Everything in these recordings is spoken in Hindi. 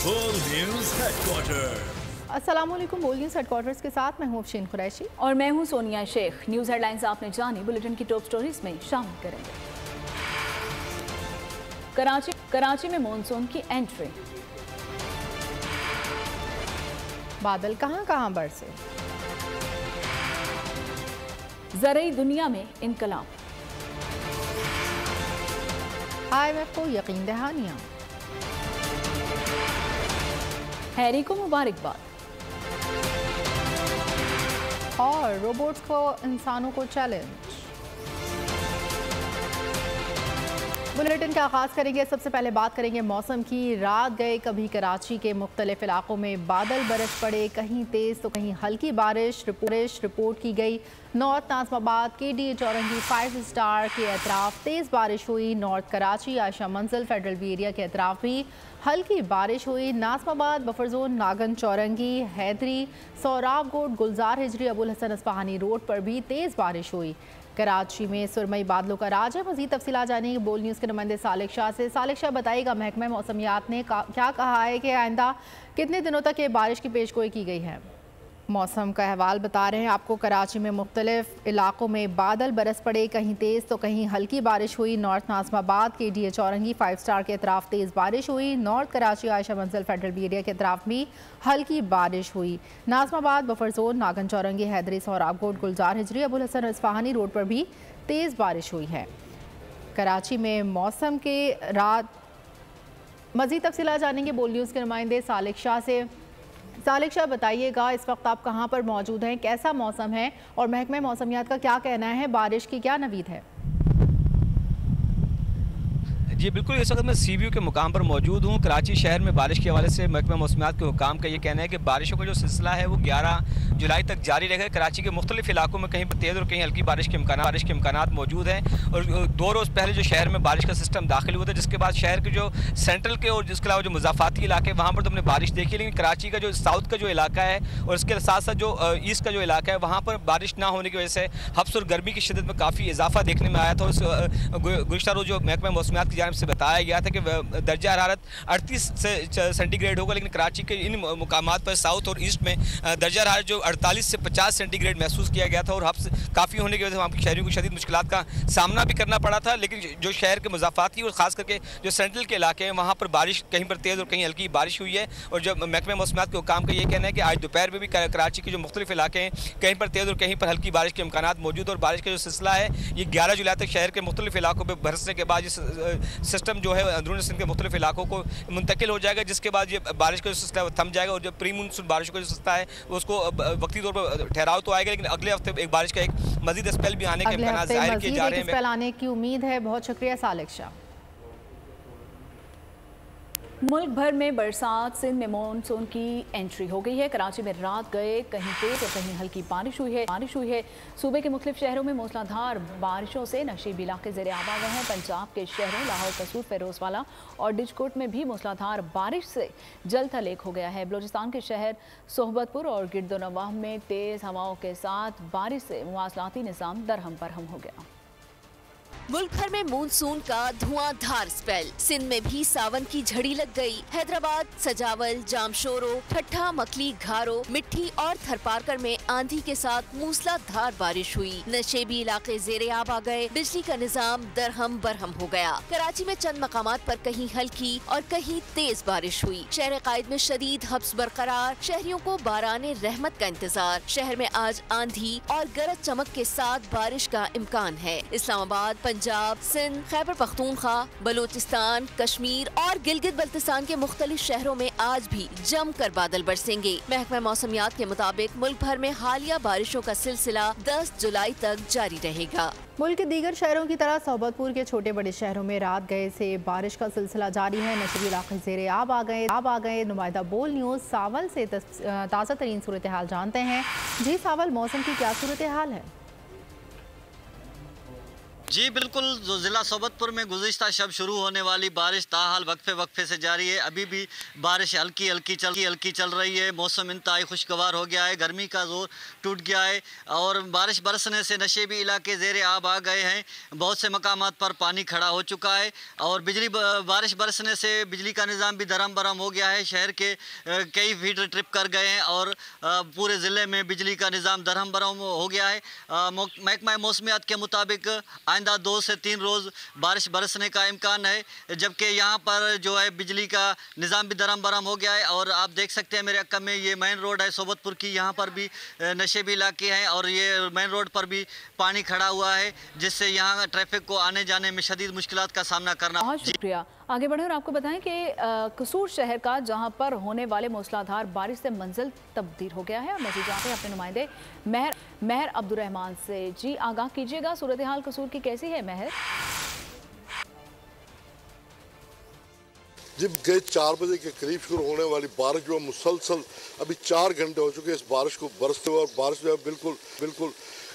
बोल न्यूज हेडक्वार्टर। अस्सलामुअलैकुम। बोल न्यूज हेडक्वार्टर्स के साथ मैं हूं अफशीन कुरैशी और मैं हूं सोनिया शेख। न्यूज हेडलाइंस आपने जानी, बुलेटिन की टॉप स्टोरीज में शामिल करेंगे। कराची में मॉनसून की एंट्री, बादल कहां बरसे, ज़रई दुनिया में इनकलाब, IMF को यकीन दहानियां, हैरी को मुबारकबाद और रोबोट्स को इंसानों को चैलेंज। बुलेटिन का आगाज करेंगे। सबसे पहले बात करेंगे मौसम की। रात गए कभी कराची के मुख्तलिफ इलाकों में बादल बरस पड़े, कहीं तेज तो कहीं हल्की बारिश रिपोर्ट की गई। नॉर्थ नाज़माबाद, KDA चौरंगी, 5 स्टार के अतराफ तेज़ बारिश हुई। नॉर्थ कराची, आयशा मंजिल, फेडरल बी एरिया के अतराफ भी हल्की बारिश हुई। नाज़माबाद, बफर जोन, नागन चौरंगी, हैदरी, सोराब गोड, गुलजार हिजरी, अबुल हसन अस्फहानी रोड पर भी तेज़ बारिश हुई। कराची में सुरमई बादलों का राज है। मज़ीद तफसीलात जानेंगे बोल न्यूज़ के नुमाइंदे सालिक शाह से। सालिक शाह, बताइएगा महकमा मौसमियात ने क्या कहा है कि आइंदा कितने दिनों तक ये बारिश की पेशगोई की गई है? मौसम का अहवाल बता रहे हैं आपको। कराची में मुख्तलिफ इलाकों में बादल बरस पड़े, कहीं तेज़ तो कहीं हल्की बारिश हुई। नॉर्थ नाज़माबाद, KDA चौरंगी, 5 स्टार के अतराफ तेज़ बारिश हुई। नॉर्थ कराची, आयशा मंजिल, फेडरल बी एरिया के अतराफ भी हल्की बारिश हुई। नाज़माबाद, बफर जोन, नागन चौरंगी, हैदरी, सोराबकोट, गुलजार हिजरी, अबुल हसन अस्फहानी रोड पर भी तेज़ बारिश हुई है। कराची में मौसम के रात मज़ीद तफसीलात जानेंगे बोल न्यूज़ के नुमाइंदे सालिक शाह से। सालिक शाह, बताइएगा इस वक्त आप कहां पर मौजूद हैं, कैसा मौसम है और महकमा मौसमियात का क्या कहना है, बारिश की क्या नवीद है? जी बिल्कुल, इस वक्त मैं CBU के मुकाम पर मौजूद हूँ। कराची शहर में बारिश के हवाले से महकमा मौसमियात के हुकाम का ये कहना है कि बारिशों का जो सिलसिला है वो 11 जुलाई तक जारी रहेगा। कराची के मुख्तलिफ इलाकों में कहीं पर तेज़ और कहीं हल्की बारिश के इम्कानात मौजूद हैं। और 2 रोज़ पहले जो शहर में बारिश का सिस्टम दाखिल हुआ था, जिसके बाद शहर के जो सेंट्रल के और जिसके अलावा जो मुज़ाफ़ाती इलाके वहाँ पर तो हमने बारिश देखी, लेकिन कराची का जो साउथ का जो इलाका है और इसके साथ साथ जो ईस्ट का जो इलाका है वहाँ पर बारिश ना होने की वजह से हब्स और गर्मी की शिद्दत में काफ़ी इजाफा देखने में आया था। गुज़श्ता रोज़ जो महकमा मौसमियात की जानिब से बताया गया था कि दर्जा हरारत 38 सेंटीग्रेड होगा, लेकिन कराची के इन मुकामात पर साउथ और ईस्ट में दर्जा हरारत जो 48 से 50 सेंटीग्रेड महसूस किया गया था और हब्स काफ़ी होने की वजह से वहाँ के शहरियों को शदीद मुश्किलात का सामना भी करना पड़ा था। लेकिन जो शहर के मुज़ाफ़ाती और ख़ास करके जो सेंट्रल के इलाके हैं वहाँ पर बारिश कहीं पर तेज़ और कहीं हल्की बारिश हुई है। और जब महकमा मौसमियात के हुकाम का ये कहना है कि आज दोपहर में भी कराची के जो मुख्तलिफ इलाके हैं कहीं पर तेज़ और कहीं पर हल्की बारिश के इम्कानात मौजूद। और बारिश का जो सिलसिला है ये 11 जुलाई तक शहर के मुख्तलिफ इलाकों पर बरसने के बाद सिस्टम जो है अंदरूनी सिंध के मुख्तलिफ इलाकों को मुंतकिल हो जाएगा, जिसके बाद ये बारिश का जो सिलसिला थम जाएगा। और जो प्री मानसून बारिश का जो सिलसिला है उसको वक्ती तौर पर ठहराव तो आएगा, लेकिन अगले हफ्ते एक बारिश का एक मजीद स्पेल भी आने के इम्कान जाहिर किए जा रहे हैं। स्पेल आने की उम्मीद है। बहुत शुक्रिया सालिक शाह। मुल्क भर में बरसात, सिंध में मॉनसून की एंट्री हो गई है। कराची में रात गए कहीं तेज और कहीं हल्की बारिश हुई है। सूबे के मुख्तलिफ शहरों में मूसलाधार बारिशों से नशीबी इलाके ज़ेर आब आ गए हैं। पंजाब के शहरों लाहौर, कसूर, फिरोजवाला और डिजकोट में भी मूसलाधार बारिश से जल थलेक हो गया है। बलूचिस्तान के शहर सोहबतपुर और गिरदोनवाह में तेज़ हवाओं के साथ बारिश से मुवासलाती निज़ाम दरहम बरहम हो गया। मुल्क भर में मानसून का धुआंधार स्पेल, सिंध में भी सावन की झड़ी लग गई। हैदराबाद, सजावल, जामशोरो, ठट्ठा, मकली, घारो, मिट्टी और थरपारकर में आंधी के साथ मूसलाधार बारिश हुई। नशेबी इलाके ज़ेरे आब आ गए। बिजली का निजाम दरहम बरहम हो गया। कराची में चंद मकामात पर कहीं हल्की और कहीं तेज बारिश हुई। शहर कायद में शदीद हब्स बरकरार, शहरियों को बाराने रहमत का इंतजार। शहर में आज आंधी और गरज चमक के साथ बारिश का इम्कान है। इस्लामाबाद, पंजाब, सिंध, खैबर पख्तूनख्वा, बलूचिस्तान, कश्मीर और गिलगित बल्तिस्तान के मुख्तलिफ शहरों में आज भी जमकर बादल बरसेंगे। महकमा मौसमियात के मुताबिक मुल्क भर में हालिया बारिशों का सिलसिला 10 जुलाई तक जारी रहेगा। मुल्क के दीगर शहरों की तरह सोहबतपुर के छोटे बड़े शहरों में रात गए से बारिश का सिलसिला जारी है। नशबी इलाके ज़ेरे आब आ गए। नुमाइंदा बोल न्यूज़ सावल से ताज़ा तरीन सूरत हाल जानते हैं। जी सावल, मौसम की क्या सूरत हाल है? जी बिल्कुल, जो ज़िला सोबतपुर में गुज़िश्ता शब शुरू होने वाली बारिश ताहाल वक्फे से जारी है। अभी भी बारिश हल्की हल्की चल रही है। मौसम इंतहाई खुशगवार हो गया है, गर्मी का जोर टूट गया है और बारिश बरसने से नशेबी इलाके ज़ेरे आब आ गए हैं। बहुत से मकामात पर पानी खड़ा हो चुका है और बारिश बरसने से बिजली का निज़ाम भी दरम बरम हो गया है। शहर के कई फीडर ट्रिप कर गए हैं और पूरे ज़िले में बिजली का निज़ाम दरम बरम हो गया है। महकमा मौसमियात के मुताबिक आइंदा 2 से 3 रोज़ बारिश बरसने का इम्कान है, जबकि यहाँ पर जो है बिजली का निज़ाम भी दरम बरम हो गया है। और आप देख सकते हैं मेरे अक्का में ये मेन रोड है सोबतपुर की, यहाँ पर भी नशेबी इलाके हैं और ये मेन रोड पर भी पानी खड़ा हुआ है, जिससे यहाँ ट्रैफिक को आने जाने में शदीद मुश्किलात का सामना करना। बहुत शुक्रिया। आगे बढ़े और आपको बताएं कि कसूर शहर का जहां पर होने वाले मूसलाधार बारिश से मंजिल तब्दील हो गया है और मज़ीद जानते हैं अपने नुमाइंदे महर अब्दुर्रहमान से। जी आगाह कीजिएगा, सूरत हाल कसूर की कैसी है महर? जब गए 4 बजे के करीब शुरू होने वाली बारिश जो मुसलसल अभी 4 घंटे हो चुके हैं इस बारिश को बरसते हुए, और बारिश जो है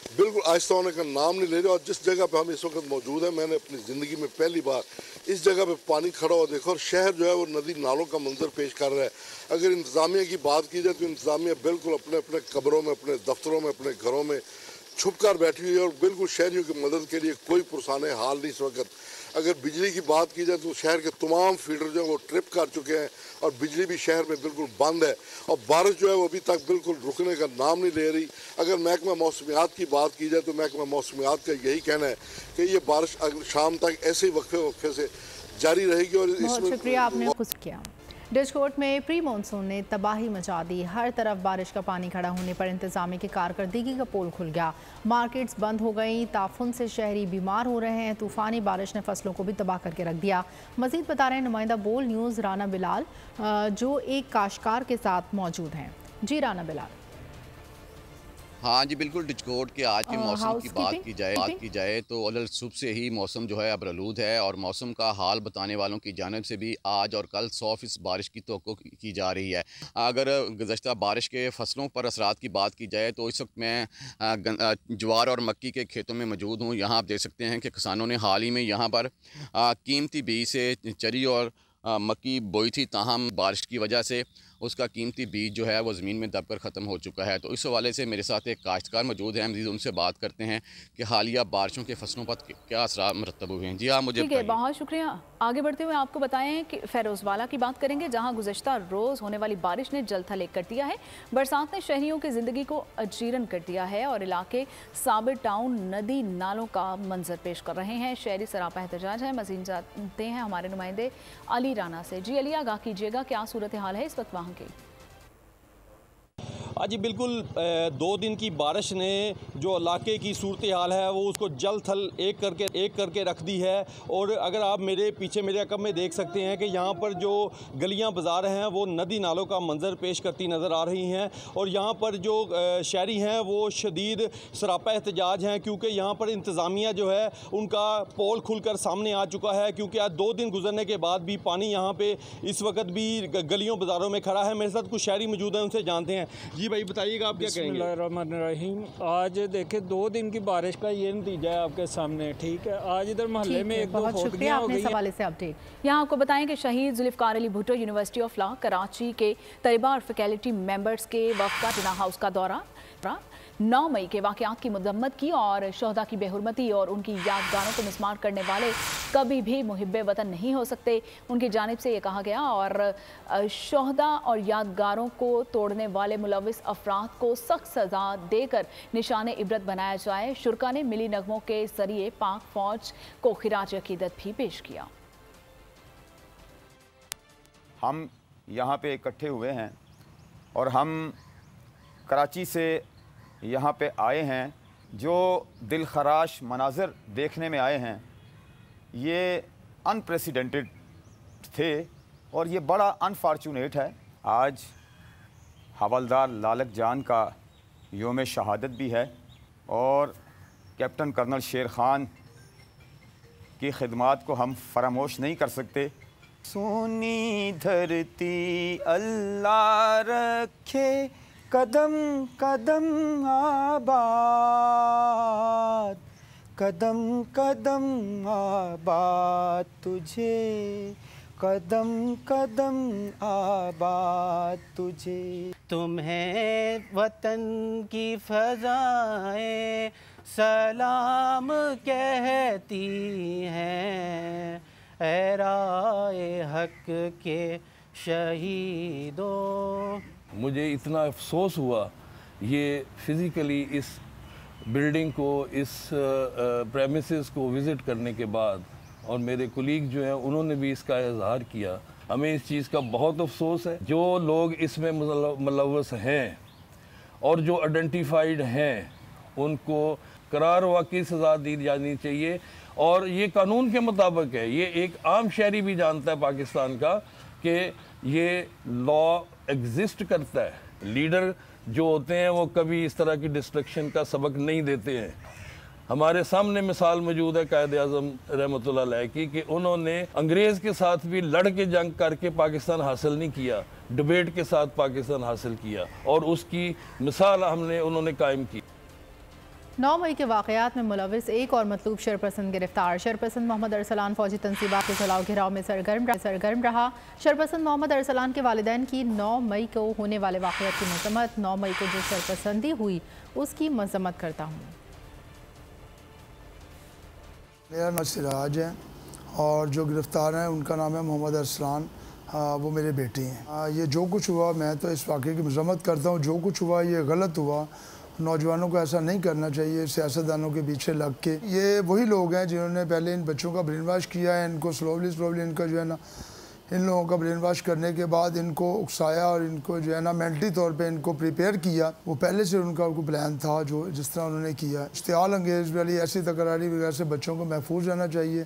बिल्कुल आहिस्ता होने का नाम नहीं ले रही। और जिस जगह पे हम इस वक्त मौजूद हैं, मैंने अपनी ज़िंदगी में पहली बार इस जगह पे पानी खड़ा हुआ देखा और शहर जो है वो नदी नालों का मंजर पेश कर रहा है। अगर इंतज़ामिया की बात की जाए तो इंतज़ामिया बिल्कुल अपने अपने कब्रों में, अपने दफ्तरों में, अपने घरों में छुप कर बैठी हुई है और बिल्कुल शहरियों की मदद के लिए कोई पुरसाने हाल नहीं इस वक्त। अगर बिजली की बात की जाए तो शहर के तमाम फीडर जो है वो ट्रिप कर चुके हैं और बिजली भी शहर में बिल्कुल बंद है और बारिश जो है वो अभी तक बिल्कुल रुकने का नाम नहीं ले रही। अगर महकमा मौसमियात की बात की जाए तो महकमा मौसमियात का यही कहना है कि ये बारिश अगले शाम तक ऐसे ही वक्फे से जारी रहेगी। और बहुत शुक्रिया, आपने कुछ किया। डिशकोट में प्री मानसून ने तबाही मचा दी। हर तरफ बारिश का पानी खड़ा होने पर इंतजामिया की कारकर्दगी का पोल खुल गया। मार्केट्स बंद हो गई, ताफुन से शहरी बीमार हो रहे हैं। तूफ़ानी बारिश ने फसलों को भी तबाह करके रख दिया। मजीद बता रहे हैं नुमाइंदा बोल न्यूज़ राना बिलाल, जो एक काश्तकार के साथ मौजूद हैं। जी राना बिलाल। हाँ जी बिल्कुल, डिचकोट के आज के मौसम की बात की जाए तो अलल सुबह से ही मौसम जो है अब आलूद है और मौसम का हाल बताने वालों की जानिब से भी आज और कल 100% बारिश की तवक्को की जा रही है। अगर गुज़श्ता बारिश के फसलों पर असरात की बात की जाए तो इस वक्त मैं ज्वार और मक्की के खेतों में मौजूद हूँ। यहाँ आप देख सकते हैं कि किसानों ने हाल ही में यहाँ पर कीमती बीज से चरी और मक्की बोई थी, ताहम बारिश की वजह से उसका कीमती बीज जो है वो ज़मीन में दबकर ख़त्म हो चुका है। तो इस हवाले से मेरे साथ एक काश्तकार मौजूद हैं, मज़ीद उनसे बात करते हैं कि हालिया बारिशों के फसलों पर क्या असरात मरतब हुए हैं। जी हाँ, मुझे ठीक है, बहुत शुक्रिया। आगे बढ़ते हुए आपको बताएं कि फ़ैरोज़वाला की बात करेंगे, जहां गुज़श्ता रोज़ होने वाली बारिश ने जल थल एक कर दिया है। बरसात ने शहरियों की ज़िंदगी को अजीरन कर दिया है और इलाके साबिर टाउन नदी नालों का मंजर पेश कर रहे हैं। शहरी सरापा एहतजाज है। मज़ीद जानते हैं हमारे नुमाइंदे अली राना से। जी अली, आगाह कीजिएगा, क्या सूरत हाल है इस वक्त वहाँ की? जी बिल्कुल, 2 दिन की बारिश ने जो इलाके की सूरत हाल है वो उसको जल थल एक करके रख दी है। और अगर आप मेरे पीछे मेरे अकब में देख सकते हैं कि यहाँ पर जो गलियाँ बाज़ार हैं वो नदी नालों का मंजर पेश करती नज़र आ रही हैं और यहाँ पर जो शहरी हैं वो शदीद सरापा एहतजाज हैं, क्योंकि यहाँ पर इंतज़ामिया जो है उनका पोल खुलकर सामने आ चुका है। क्योंकि आज 2 दिन गुजरने के बाद भी पानी यहाँ पे इस वक्त भी गलियों बाज़ारों में खड़ा है। मेरे साथ कुछ शहरी मौजूद हैं, उनसे जानते हैं। जी भाई बताइएगा, आप क्या कहेंगे? बिस्मिल्लाहिर्रहमानिर्रहीम। आज देखे 2 दिन की बारिश का ये नतीजा है आपके सामने। ठीक है, आज इधर मोहल्ले में एक दो शुक्रिया आपने इस हवाले से अपडेट। यहाँ आपको बताएं कि शहीद Zulfikar Ali Bhutto university of law Karachi के तलबा और फैकल्टी मेंबर्स के वफ़द का टिना हाउस का दौरा 9 मई के वाक़यात की मज़म्मत की और शहदा की बेहुरमती और उनकी यादगारों को मिसमार करने वाले कभी भी मुहिब्बे वतन नहीं हो सकते, उनकी जानिब से ये कहा गया। और शहदा और यादगारों को तोड़ने वाले मुलविस अफराद को सख्त सज़ा देकर निशान इबरत बनाया जाए। शुरका ने मिली नगमों के ज़रिए पाक फ़ौज को खिराज अकीदत भी पेश किया। हम यहाँ पे इकट्ठे हुए हैं और हम कराची से यहाँ पे आए हैं, जो दिल खराश मनाज़र देखने में आए हैं ये अनप्रेसिडेंटेड थे और ये बड़ा अनफॉर्चुनेट है। आज हवलदार लालक जान का योम शहादत भी है और कैप्टन कर्नल शेर ख़ान की खिदमात को हम फरामोश नहीं कर सकते। सोनी धरती अल्लाह रखे कदम कदम आबाद, कदम कदम आबाद तुझे, कदम कदम आबाद तुझे। तुम्हें वतन की फ़ज़ाएं सलाम कहती हैं, ऐ राए हक के शहीदों। मुझे इतना अफसोस हुआ ये फिज़िकली इस बिल्डिंग को, इस प्रेमिसेस को विज़िट करने के बाद, और मेरे कुलीग जो हैं उन्होंने भी इसका इजहार किया। हमें इस चीज़ का बहुत अफसोस है। जो लोग इसमें मुलव्वस हैं और जो आइडेंटिफाइड हैं उनको करार वाकई सज़ा दी जानी चाहिए, और ये कानून के मुताबिक है। ये एक आम शहरी भी जानता है पाकिस्तान का कि ये लॉ एग्जिस्ट करता है। लीडर जो होते हैं वो कभी इस तरह की डिस्ट्रक्शन का सबक नहीं देते हैं। हमारे सामने मिसाल मौजूद है कायद-ए-आज़म रहमतुल्लाह अलैह की, कि उन्होंने अंग्रेज़ के साथ भी लड़ के जंग करके पाकिस्तान हासिल नहीं किया, डिबेट के साथ पाकिस्तान हासिल किया, और उसकी मिसाल उन्होंने कायम की। 9 मई के वाक़यात में मुलव्विस एक और मतलूब शरपसंद गिरफ्तार। शरपसंद मोहम्मद अरसलान फौजी तनसीबात के जलाओ घेराव में सरगर्म रहा। शरपसंद मोहम्मद अरसलान के वालिदैन की 9 मई को होने वाले वाक़यात की मज़म्मत, 9 मई को जो शरपसंदी हुई उसकी मज़म्मत करता हूँ। मेरा नाम सिराज है और जो गिरफ़्तार हैं उनका नाम है मोहम्मद अरसलान। वो मेरे बेटे हैं। ये जो कुछ हुआ, मैं तो इस वाक़े की मज़म्मत करता हूँ। जो कुछ हुआ ये गलत हुआ। नौजवानों को ऐसा नहीं करना चाहिए, सियासतदानों के पीछे लग के। ये वही लोग हैं जिन्होंने पहले इन बच्चों का ब्रेन वाश किया है। इनको स्लोली इनका जो है ना, इन लोगों का ब्रेन वाश करने के बाद इनको उकसाया और इनको जो है ना मेंटली तौर पे इनको प्रिपेयर किया। वो पहले से उनका प्लान था जो जिस तरह उन्होंने किया। इश्तियाल अंगेज वाली ऐसी तकरारी वगैरह से बच्चों को महफूज रहना चाहिए,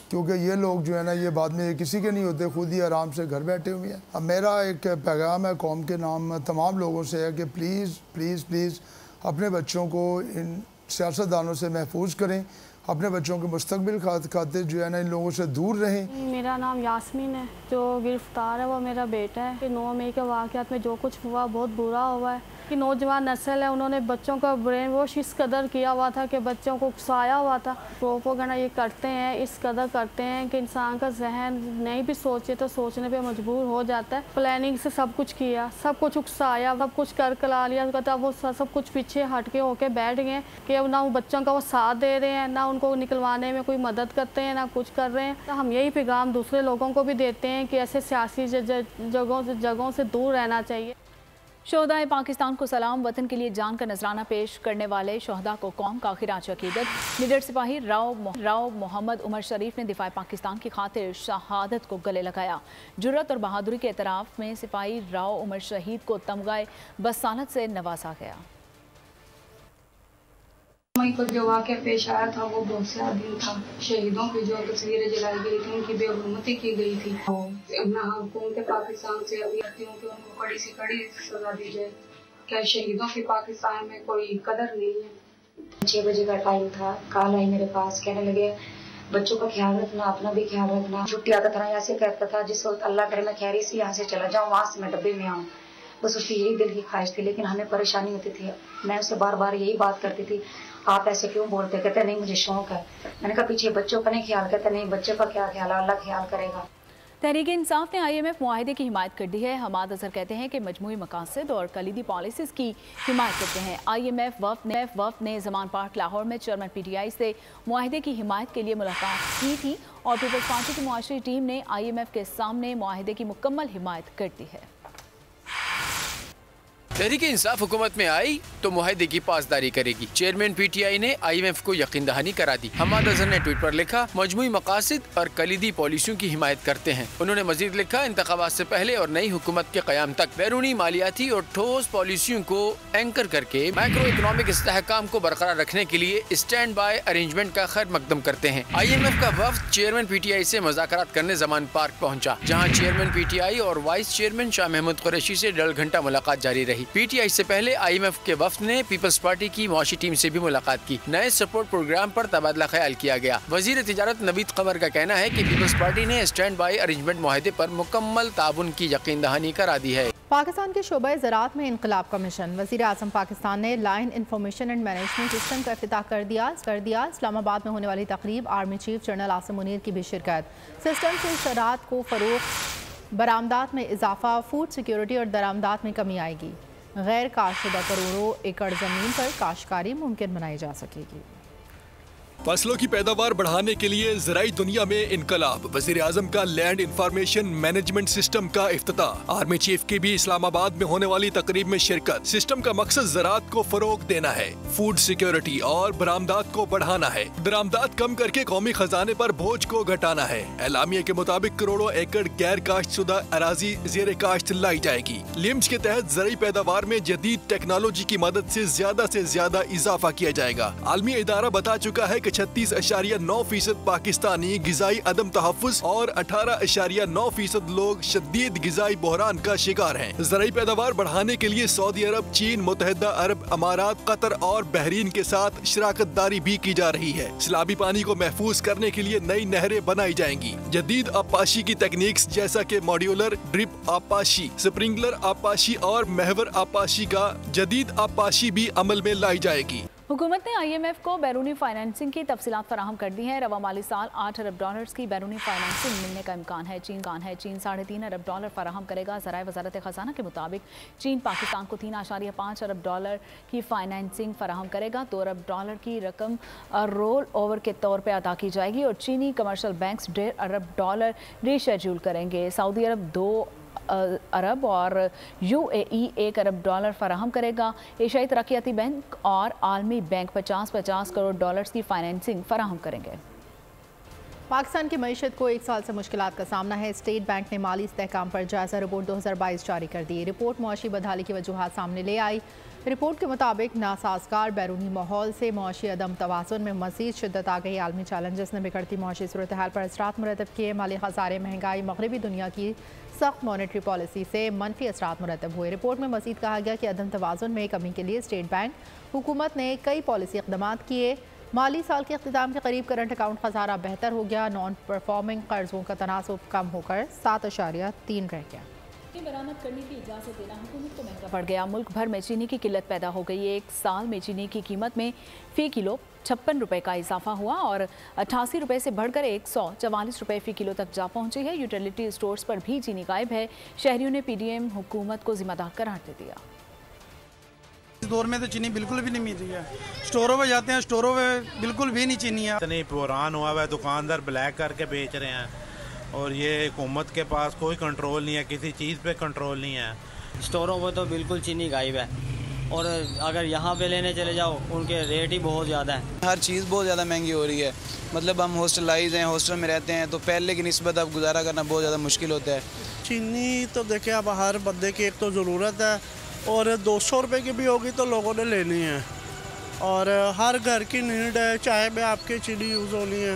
क्योंकि ये लोग जो है ना ये बाद में किसी के नहीं होते, खुद ही आराम से घर बैठे हुए हैं। अब मेरा एक पैगाम है कौम के नाम तमाम लोगों से है कि प्लीज़ प्लीज़ प्लीज़ अपने बच्चों को इन सियासतदानों से महफूज करें। अपने बच्चों के मुस्तकबिल खातिर जो है ना इन लोगों से दूर रहें। मेरा नाम यास्मीन है। जो गिरफ्तार है वो मेरा बेटा है। कि 9 मई के वाक़यात में जो कुछ हुआ बहुत बुरा हुआ है। कि नौजवान नस्ल है, उन्होंने बच्चों का ब्रेन वॉश इस कदर किया हुआ था कि बच्चों को उकसाया हुआ था। प्रोपेगेंडा ये करते हैं, इस कदर करते हैं कि इंसान का जहन नहीं भी सोचे तो सोचने पे मजबूर हो जाता है। प्लानिंग से सब कुछ किया, सब कुछ उकसाया, सब कुछ कर कला लिया। कहता वो सब कुछ पीछे हट के होके बैठ गए कि ना वो बच्चों का वो साथ दे रहे हैं, ना उनको निकलवाने में कोई मदद करते हैं, ना कुछ कर रहे हैं। तो हम यही पैगाम दूसरे लोगों को भी देते हैं कि ऐसे सियासी जगहों से दूर रहना चाहिए। शोहदाए पाकिस्तान को सलाम। वतन के लिए जान का नजराना पेश करने वाले शोहदा को कौम का खिराज अकीदत। निडर सिपाही राव मोहम्मद उमर शरीफ ने दिफाए पाकिस्तान की खातिर शहादत को गले लगाया। जुर्रत और बहादुरी के एतराफ़ में सिपाही राव उमर शहीद को तमगाए बसालत से नवाजा गया। को जो वाक़या पेश आया था वो बहुत से दिन था। शहीदों की जो तस्वीरें जलाई गई थी, उनकी बेहुरमती की गई थी। हुकूमत पाकिस्तान से अभी उनको कड़ी से कड़ी सजा दी जाए। क्या शहीदों की पाकिस्तान में कोई कदर नहीं है? 6 बजे का टाइम था। कॉल आई मेरे पास, कहने लगे बच्चों का ख्याल रखना, अपना भी ख्याल रखना। छुट्टी आता था, ऐसे कहता था जिस वक्त अल्लाह करे मैं खैरी से यहाँ से चला जाऊँ, वहाँ से मैं डब्बे में आऊँ। बस उसकी यही दिल की ख्वाहिश थी, लेकिन हमें परेशानी होती थी। मैं उससे बार बार यही बात करती थी, आप ऐसे क्यों बोलते? कहते नहीं मुझे शौक है। मैंने कहा पीछे बच्चों का नहीं ख्याल। कहते नहीं, बच्चों का क्या ख्याल है, अल्लाह ख्याल करेगा। तहरीक इंसाफ ने IMF मुआहिदे की हिमायत कर दी है। हमाद अजहर कहते हैं कि मजमूई मकासद और कलीदी पॉलिसीज़ की हिमायत करते हैं। IMF वफ़द ने ज़मान पार्क लाहौर में चेयरमैन PTI से मुआहिदे की हिमायत के लिए मुलाकात की थी और पीपल्स पार्टी की मुआशरी टीम ने IMF के सामने मुआहिदे की मुकम्मल हिमायत कर दी है। तहरीक इंसाफ हुकूमत में आई तो मुआहदे की पासदारी करेगी। चेयरमैन PTI ने IMF को यकीन दहानी करा दी। हमाद अजहर ने ट्वीट पर लिखा, मजमूई मकासद और कलीदी पॉलिसियों की हिमायत करते हैं। उन्होंने मजीद लिखा, इंतखाबात से पहले और नई हुकूमत के क़याम तक बैरूनी मालियाती और ठोस पॉलिसियों को एंकर करके माइक्रो इकनॉमिक इस्तेहकाम को बरकरार रखने के लिए स्टैंड बाय अरेंजमेंट का खैर मकदम करते हैं। IMF का वफ्द चेयरमैन PTI से मुज़ाकरात करने ज़मान पार्क पहुँचा, जहाँ चेयरमैन PTI और वाइस चेयरमैन शाह महमूद कुरैशी से 1.5 घंटा मुलाकात जारी रही। PTI से पहले IMF के वफ्द ने पीपल्स पार्टी की मुआशी टीम से भी मुलाकात की। नए सपोर्ट प्रोग्राम पर तबादला ख्याल किया गया। वजीर तिजारत नवीद कमर का कहना है कि पीपल्स पार्टी ने स्टैंड बाय अरेंजमेंट मुआहदे पर मुकम्मल ताउन की यकीन दहानी करा दी है। पाकिस्तान के शोबे ज़राअत में इनकलाब का मिशन। वज़ीर आज़म पाकिस्तान ने line information and management system का इफ्तिताह कर दिया। इस्लामाबाद में होने वाली तकरीब army chief general Asim Munir की भी शिरकत। सिस्टम से ज़राअत को फ़रोग़, बरामदात में इजाफा, फूड सिक्योरिटी और दरामदात में कमी आएगी। गैर काशुदा करोड़ों एकड़ ज़मीन पर काश्तकारी मुमकिन बनाई जा सकेगी। फसलों की पैदावार बढ़ाने के लिए ज़राई दुनिया में इनकलाब। वज़ीर आज़म का लैंड इंफॉर्मेशन मैनेजमेंट सिस्टम का इफ्तिताह। आर्मी चीफ की भी इस्लामाबाद में होने वाली तकरीब में शिरकत। सिस्टम का मकसद ज़राअत को फरोग देना है, फूड सिक्योरिटी और बरामदात को बढ़ाना है, दरामदात कम करके कौमी खजाने पर बोझ को घटाना है। एलामिया के मुताबिक करोड़ों एकड़ गैर काश्तशुदा अराजी जेर काश्त लाई जाएगी। लिम्स के तहत ज़राई पैदावार में जदीद टेक्नोलॉजी की मदद से ज्यादा इजाफा किया जाएगा। आलमी इदारा बता चुका है 36.9% पाकिस्तानी गिजाई अदम तहफ़्फ़ुज़ और 18.9% लोग शदीद गिजाई बहरान का शिकार हैं। ज़राई पैदावार बढ़ाने के लिए सऊदी अरब, चीन, मुत्तहिदा अरब अमारात, कतर और बहरीन के साथ शराकत दारी भी की जा रही है। सैलाबी पानी को महफूज करने के लिए नई नहरें बनाई जाएंगी। जदीद आबपाशी की तकनीक्स जैसा कि मॉड्यूलर ड्रिप आबपाशी, स्प्रिंकलर आबपाशी और महवर आबपाशी का जदीद आबपाशी भी अमल में लाई जाएगी। हुकूमत ने IMF को बैरूनी फाइनेंसिंग की तफसीलात फराहम कर दी हैं। रवा माली साल $8 अरब की बैरूनी फाइनेंसिंग मिलने का इम्कान है। चीन $3.5 अरब फराहम करेगा। ज़राए वज़ारत ख़जाना के मुताबिक चीन पाकिस्तान को $3.5 अरब की फाइनेंसिंग फराहम करेगा। $2 अरब की रकम रोल ओवर के तौर पर अदा की जाएगी और चीनी कमर्शल बैंक्स $1.5 अरब रीशेड्यूल करेंगे। सऊदी अरब $2 अरब और UAE $1 अरब फराहम करेगा। एशियाई तरक्याती बैंक और आलमी बैंक 50 करोड़ की फाइनेंसिंग फराहम करेंगे। पाकिस्तान की मईशत को एक साल से मुश्किलात का सामना है। स्टेट बैंक ने माली इस्तेहकाम पर जायजा रिपोर्ट 2022 जारी कर दी। रिपोर्ट मुआशी बदहाली की वजूहात सामने ले आई। रिपोर्ट के मुताबिक नासाजगार बैरूनी माहौल से मुआशी अदम तवाज़ुन में मज़ीद शिद्दत आ गई। आलमी चैलेंजेस ने बिगड़ती मुआशी सूरत हाल पर असरात मुरतब किए। माली खसारे, महंगाई, मगरबी दुनिया की सख्त मॉनेटरी पॉलिसी से मनफी असरात मुरतब हुए। रिपोर्ट में मज़ीद कहा गया कि अदम तवाज़ुन में कमी के लिए स्टेट बैंक हुकूमत ने कई पॉलिसी इक़दाम किए। माली साल के अख्तिताम के करीब करंट अकाउंट खसारा बेहतर हो गया। नॉन परफॉर्मिंग कर्जों का तनासुब कम होकर 7.3 रह गया। बरामद करने की इजाज़त देना हुकूमत को महंगा पड़ गया। मुल्क भर में चीनी की किल्लत पैदा हो गई है। एक साल में चीनी की कीमत में फ़ी किलो 56 रुपये का इजाफा हुआ और 88 रुपये से बढ़कर 144 रुपये फ़ी किलो तक जा पहुंची है। यूटिलिटी स्टोर्स पर भी चीनी गायब है। शहरियों ने PDM हुकूमत को जिम्मेदार करार दे दिया। इस दौर में तो चीनी बिल्कुल भी नहीं मिल रही है। स्टोरों पे जाते हैं, स्टोरों पे बिल्कुल भी नहीं चीनी है। इतनी पुरान हुआ है, दुकानदार ब्लैक करके बेच रहे हैं और ये हुकूमत के पास कोई कंट्रोल नहीं है, किसी चीज़ पे कंट्रोल नहीं है। स्टोरों पे तो बिल्कुल चीनी गायब है और अगर यहाँ पे लेने चले जाओ उनके रेट ही बहुत ज़्यादा है। हर चीज़ बहुत ज़्यादा महंगी हो रही है। मतलब हम हॉस्टलाइज हैं, हॉस्टल में रहते हैं तो पहले की निस्बत अब गुजारा करना बहुत ज़्यादा मुश्किल होता है। चीनी तो देखिए अब हर बंदे की एक तो ज़रूरत है और 200 रुपये की भी होगी तो लोगों ने लेनी है और हर घर की नीड है, चाय में आपकी चीनी यूज़ होनी है।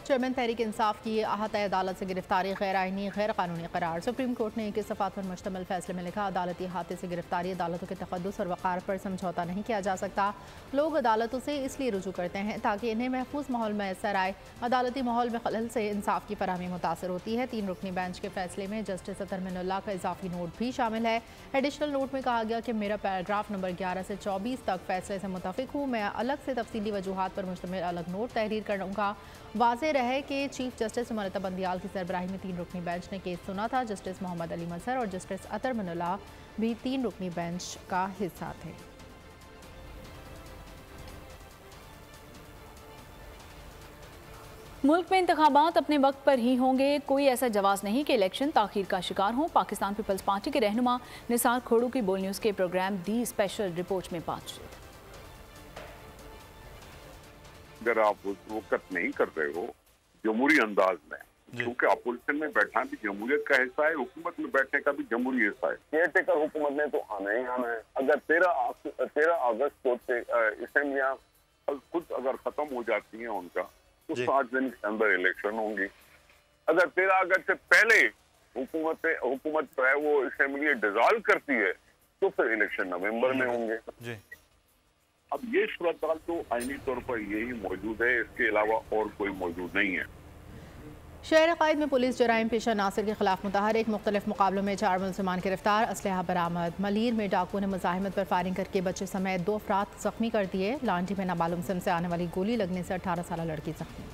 चेयरमैन तहरीक इंसाफ की अहाता अदालत से गिरफ्तारी गैर आइनी गैर कानूनी करार। सुप्रीम कोर्ट ने 21 सफ़ात पर मुश्तमिल फैसले में लिखा, अदालती अहाते से गिरफ्तारी अदालतों के तक़द्दुस और वक़ार पर समझौता नहीं किया जा सकता। लोग अदालतों से इसलिए रुजू करते हैं ताकि इन्हें महफूज माहौल मैसर आए। अदालती माहौल में खलल से इंसाफ की फराहमी मुतासर होती है। 3 रुकनी बेंच के फैसले में जस्टिस अतर मिनुल्लाह का इजाफी नोट भी शामिल है। एडिशनल नोट में कहा गया कि मेरा पैराग्राफ नंबर 11 से 24 तक फैसले से मुतफिक हूँ। मैं अलग से तफसीली वजूहात पर मुश्तमिल अलग नोट तहरीर करूँगा। वाज़ेह रहे कि चीफ जस्टिस उमरता बंदियाल की सरबराही में 3 रुकनी बेंच ने केस सुना था। जस्टिस मोहम्मद अली मजहर और जस्टिस अतर मिनुल्लाह भी 3 रुकनी बेंच का हिस्सा थे। मुल्क में इंतखाबात अपने वक्त पर ही होंगे, कोई ऐसा जवाब नहीं कि इलेक्शन ताखीर का शिकार हों। पाकिस्तान पीपल्स पार्टी के रहनुमा निसार खोड़ू की बोल न्यूज़ के प्रोग्राम दी स्पेशल रिपोर्ट में बातचीत। अगर आप वक्त नहीं कर रहे हो जमहूरी अंदाज में, क्योंकि अपोजिशन में बैठना भी जमहूरियत का हिस्सा है, हुकूमत में बैठने का भी जमहूरी हिस्सा है। केयर टेकर हुकूमत ने तो आना ही आना है। अगर 13 अगस्त को असेंबलियाँ खुद अगर खत्म हो जाती हैं उनका तो 7 दिन के अंदर इलेक्शन होंगी। अगर 13 अगस्त से पहले हुकूमत जो है वो असेंबली डिसॉल्व करती है तो फिर इलेक्शन नवंबर में होंगे। अब ये सूरत तो आईनी तौर पर यही मौजूद है, इसके अलावा और कोई मौजूद नहीं है। शहर कायद में पुलिस जराइम पेशा नासिर के खिलाफ मुतहरिक मुख्तलिफ मुकाबलों में 4 मुलज़मान गिरफ्तार, असलहा बरामद। मलीर में डाकू ने मुज़ाहिमत पर फायरिंग करके बच्चे समेत 2 अफराद जख्मी कर दिए। लांडी में नामालूम सिम से आने वाली गोली लगने से 18 साल लड़की जख्मी।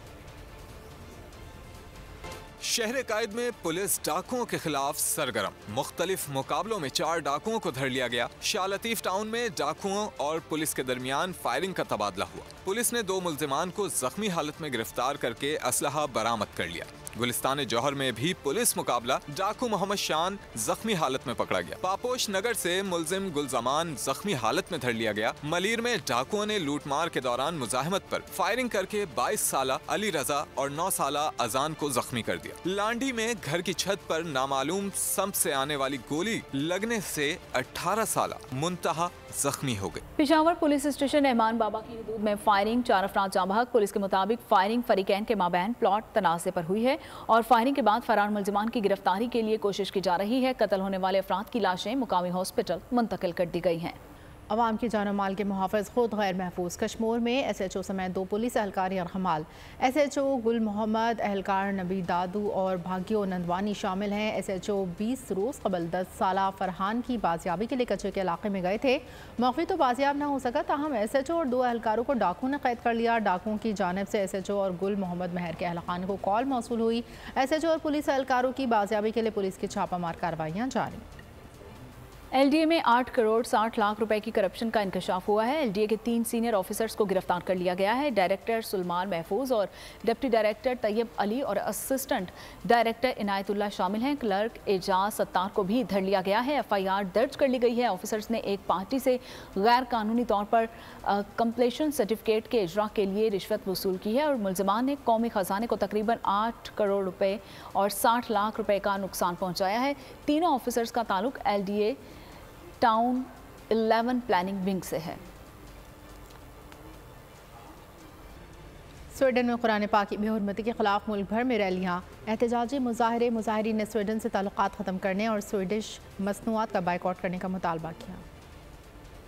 शहर कायद में पुलिस डाकुओं के खिलाफ सरगर्म, मुख्तलिफ मुकाबलों में 4 डाकुओं को धर लिया गया। शाह लतीफ टाउन में डाकुओं और पुलिस के दरमियान फायरिंग का तबादला हुआ। पुलिस ने 2 मुलजिमान को जख्मी हालत में गिरफ्तार करके असलहा बरामद कर लिया। गुलिस्तान जौहर में भी पुलिस मुकाबला, डाकू मोहम्मद शान जख्मी हालत में पकड़ा गया। पापोश नगर से मुलजिम गुलजमान जख्मी हालत में धर लिया गया। मलीर में डाकुओं ने लूटमार के दौरान मुजाहिमत पर फायरिंग करके 22 साला अली रजा और 9 साला अजान को जख्मी कर दिया। लांडी में घर की छत पर नामालूम संप से आने वाली गोली लगने से 18 साला मुंतहा जख्मी हो गए। पेशावर पुलिस स्टेशन रहमान बाबा की हदूद में फायरिंग, 4 अफराद जाँ बहक। पुलिस के मुताबिक फायरिंग फरीकैन के माबैन प्लॉट तनाज़े पर हुई है और फायरिंग के बाद फरार मुलजिमान की गिरफ्तारी के लिए कोशिश की जा रही है। कत्ल होने वाले अफराद की लाशें मुकामी हॉस्पिटल मुंतकिल कर दी गई हैं। अवाम की जान माल के मुहाफ़िज़ खुद गैर महफूज। कश्मीर में SHO समेत 2 पुलिस एहलकार यरहमाल। SHO गुल मोहम्मद, एहलकार नबी दादू और भाग्यो नंदवानी शामिल हैं। SHO 20 रोज़ कबल 10 साला फरहान की बाजियाबी के लिए कचरे के इलाके में गए थे। मौके तो बाजियाब न हो सका, ताहम SHO और 2 एहलकारों को डाकू ने कैद कर लिया। डाकुओं की जानिब से SHO और गुल मोहम्मद महर के अहलखान को कॉल मौसूल हुई। SHO और पुलिस एहलकारों की बाजियाबी के लिए पुलिस की छापामार कार्रवाइयाँ जारी। LDA में 8 करोड़ 60 लाख रुपए की करप्शन का इंकशाफ हुआ है। LDA के 3 सीनियर ऑफिसर्स को गिरफ्तार कर लिया गया है। डायरेक्टर सुलमान महफूज और डिप्टी डायरेक्टर तैयब अली और असिस्टेंट डायरेक्टर इनायतुल्लाह शामिल हैं। क्लर्क एजाज सत्तार को भी धर लिया गया है। FIR दर्ज कर ली गई है। ऑफिसर्स ने एक पार्टी से गैर कानूनी तौर पर कंप्लीशन सर्टिफिकेट के इजरा के लिए रिश्वत वसूल की है और मुलजिमान ने कौमी खजाने को तकरीबन 8 करोड़ रुपए और 60 लाख रुपए का नुकसान पहुँचाया है। तीनों ऑफिसर्स का ताल्लुक LDA टाउन 11 प्लानिंग विंग से है। स्वीडन में कुरान पाक की बेहुरमती के खिलाफ मुल्क भर में रैलियाँ, एहतजाजी मुजाहरे। मुजाहिरीन ने स्वीडन से ताल्लुकात ख़त्म करने और स्वीडिश मसनूआत का बाइकआउट करने का मुतालबा किया।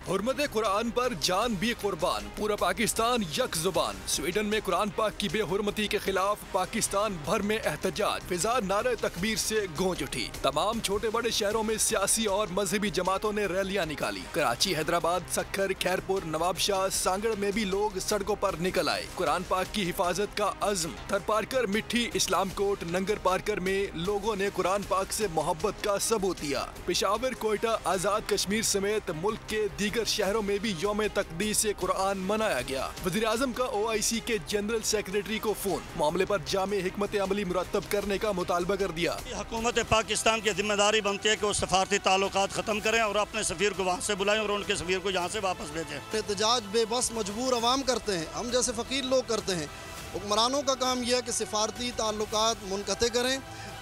हुर्मत कुरान पर जान भी कुर्बान, पूरा पाकिस्तान यक जुबान। स्वीडन में कुरान पाक की बेहुरमती के खिलाफ पाकिस्तान भर में एहतजाज, फिजा नारे तकबीर से गूंज उठी। तमाम छोटे बड़े शहरों में सियासी और मजहबी जमातों ने रैलियां निकाली। कराची, हैदराबाद, सक्खर, खैरपुर, नवाबशाह, सांगड़ में भी लोग सड़कों पर निकल आए। कुरान पाक की हिफाजत का अज़्म। थरपारकर, मिट्टी, इस्लाम कोट, नंगर पारकर में लोगों ने कुरान पाक से मोहब्बत का सबूत दिया। पेशावर, कोयटा, आजाद कश्मीर समेत मुल्क के दीगर शहरों में भी यौम तकदीस कुरान मनाया गया। वज़ीर आज़म का OIC के जनरल सेक्रेटरी को फोन, मामले पर जामे हिकमत अमली मुरतब करने का मुतालबा कर दिया। हुकूमत पाकिस्तान की जिम्मेदारी बनती है कि वो सफारती ताल्लुकात ख़त्म करें और अपने सफ़ीर को वहाँ से बुलाएं और उनके सफ़ीर को यहाँ से वापस भेजें। एहतजाज बेबस मजबूर अवाम करते हैं, हम जैसे फ़कीर लोग करते हैं। हुक्मरानों का काम यह है कि सिफारती ताल्लुकात मुनक़ते करें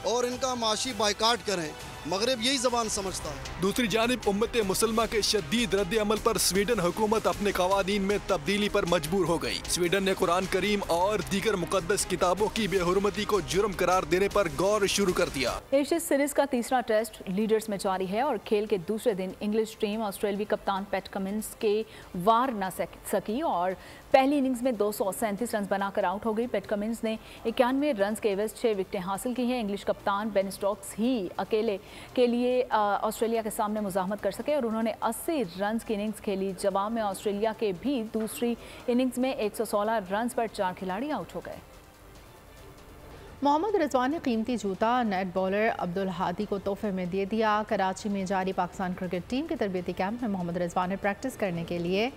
और इनका माशी बाइकाट करें। मगरिब यही ज़बान समझता है। दूसरी जानिब उम्मत मुसलमा के शदीद रद्द अमल पर स्वीडन हुकूमत अपने कवानीन में तब्दीली पर मजबूर हो गई। स्वीडन ने कुरान करीम और दीगर मुकद्दस किताबों की बेहुरमती को जुर्म करार देने पर गौर शुरू कर दिया। एशियन सीरीज का तीसरा टेस्ट लीडर्स में जारी है और खेल के दूसरे दिन इंग्लिश टीम ऑस्ट्रेलियावी कप्तान पैट कमिंस के वार न सकी और पहली इनिंग्स में 237 रन बनाकर आउट हो गई। पैट कमिंस ने 91 रन के एवज 6 विकेटें हासिल की हैं। इंग्लिश कप्तान बेन स्टोक्स ही अकेले के लिए ऑस्ट्रेलिया के सामने मुजाहमत कर सके और उन्होंने 80 रन की इनिंग्स खेली। जवाब में ऑस्ट्रेलिया के भी दूसरी इनिंग्स में 116 रन पर 4 खिलाड़ी आउट हो गए। मोहम्मद रिजवान ने कीमती जूता नेट बॉलर अब्दुल हादी को तोहफे में दे दिया। कराची में जारी पाकिस्तान क्रिकेट टीम के तरबियती कैंप में मोहम्मद रिजवान ने प्रैक्टिस करने के लिए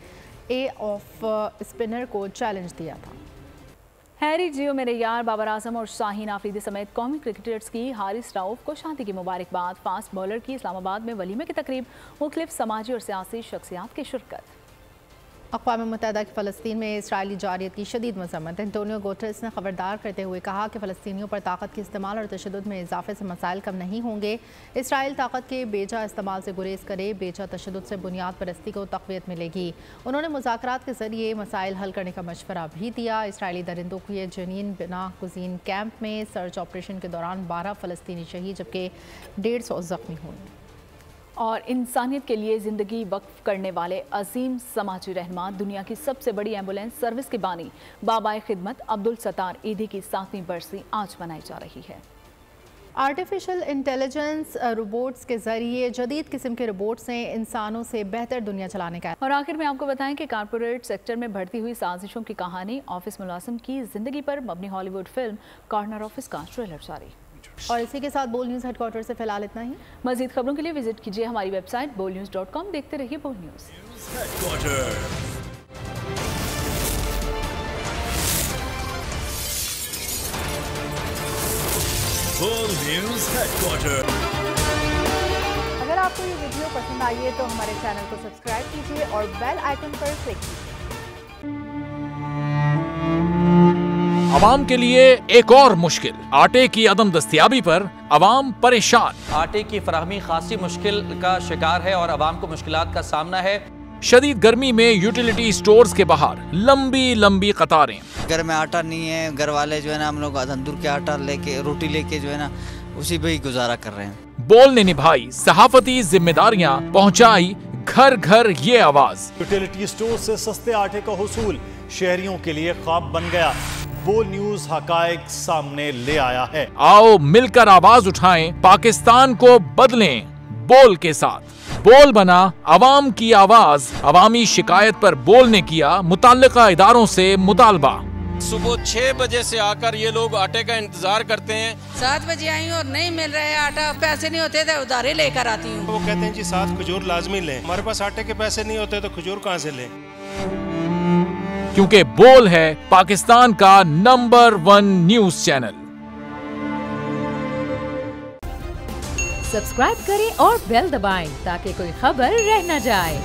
ऑफ स्पिनर को चैलेंज दिया था। हैरी, जियो मेरे यार, बाबर आजम और शाहीन आफरीदी समेत कौमी क्रिकेटर्स की हारिस राउफ को शादी की मुबारकबाद। फास्ट बॉलर की इस्लामाबाद में वलीमे की तकरीब, मुख्तलिफ समाजी और सियासी शख्सियात की शिरकत। अक़वाम मुत्तहिदा की फ़लस्तीन में इसराइली जारियत की शदीद मज़म्मत। एंटोनियो गुटेरेस ने खबरदार करते हुए कहा कि फ़लस्तीनियों पर ताकत के इस्तेमाल और तशद्दुद में इजाफे से मसाइल कम नहीं होंगे। इसराइल ताकत के बेजा इस्तेमाल से गुरेज करे, बेजा तशद्दुद से बुनियाद परस्ती को तक़वियत मिलेगी। उन्होंने मुज़ाकरात के ज़रिए मसाइल हल करने का मशवरा भी दिया। इसराइली दरिंदों के जनीन बिना कुजीन कैंप में सर्च ऑपरेशन के दौरान 12 फ़लस्तीनी शहीद जबकि 150 ज़ख्मी हुए। और इंसानियत के लिए ज़िंदगी वक्फ करने वाले अजीम समाजी रहनुमा, दुनिया की सबसे बड़ी एम्बुलेंस सर्विस के बानी बाबाए खिदमत अब्दुल सत्तार ईदी की 7वीं बरसी आज मनाई जा रही है। आर्टिफिशियल इंटेलिजेंस रोबोट्स के जरिए जदीद किस्म के रोबोट से इंसानों से बेहतर दुनिया चलाने का। और आखिर में आपको बताएं कि कारपोरेट सेक्टर में बढ़ती हुई साजिशों की कहानी, ऑफिस मुलाजिम की जिंदगी पर मबनी हॉलीवुड फिल्म कॉर्नर ऑफिस का ट्रेलर जारी। और इसी के साथ बोल न्यूज़ हेडक्वार्टर से फिलहाल इतना ही। मजीद खबरों के लिए विजिट कीजिए हमारी वेबसाइट bolnews.com। देखते रहिए बोल न्यूज़। अगर आपको ये वीडियो पसंद आई है तो हमारे चैनल को सब्सक्राइब कीजिए और बेल आइकन पर क्लिक कीजिए। अवाम के लिए एक और मुश्किल, आटे की अदम दस्तयाबी पर अवाम परेशान। आटे की फराहमी खासी मुश्किल का शिकार है और अवाम को मुश्किलात का सामना है। शदीद गर्मी में यूटिलिटी स्टोर्स के बाहर लंबी लंबी कतारें। घर में आटा नहीं है, घर वाले जो है ना हम लोग तंदूर के आटा लेके रोटी लेके जो है ना उसी पे ही गुजारा कर रहे हैं। बोल ने निभाई सहाफती जिम्मेदारियां, पहुंचाई घर घर ये आवाज। यूटिलिटी स्टोर से सस्ते आटे का हुसूल शहरियों के लिए ख्वाब बन गया। बोल न्यूज हकायक सामने ले आया है। आओ मिलकर आवाज उठाएं, पाकिस्तान को बदलें बोल के साथ। बोल बना अवाम की आवाज। अवामी शिकायत पर बोल ने किया मुताल्लिका इदारों से मुतालबा। सुबह 6 बजे से आकर ये लोग आटे का इंतजार करते हैं। 7 बजे आई और नहीं मिल रहा है आटा, पैसे नहीं होते थे उधारे लेकर आती हूँ। वो कहते हैं जी 7 खजूर लाजमी लें। हमारे पास आटे के पैसे नहीं होते तो खजूर कहाँ से लें? क्योंकि बोल है पाकिस्तान का नंबर 1 न्यूज चैनल। सब्सक्राइब करें और बेल दबाएं ताकि कोई खबर रह न जाए।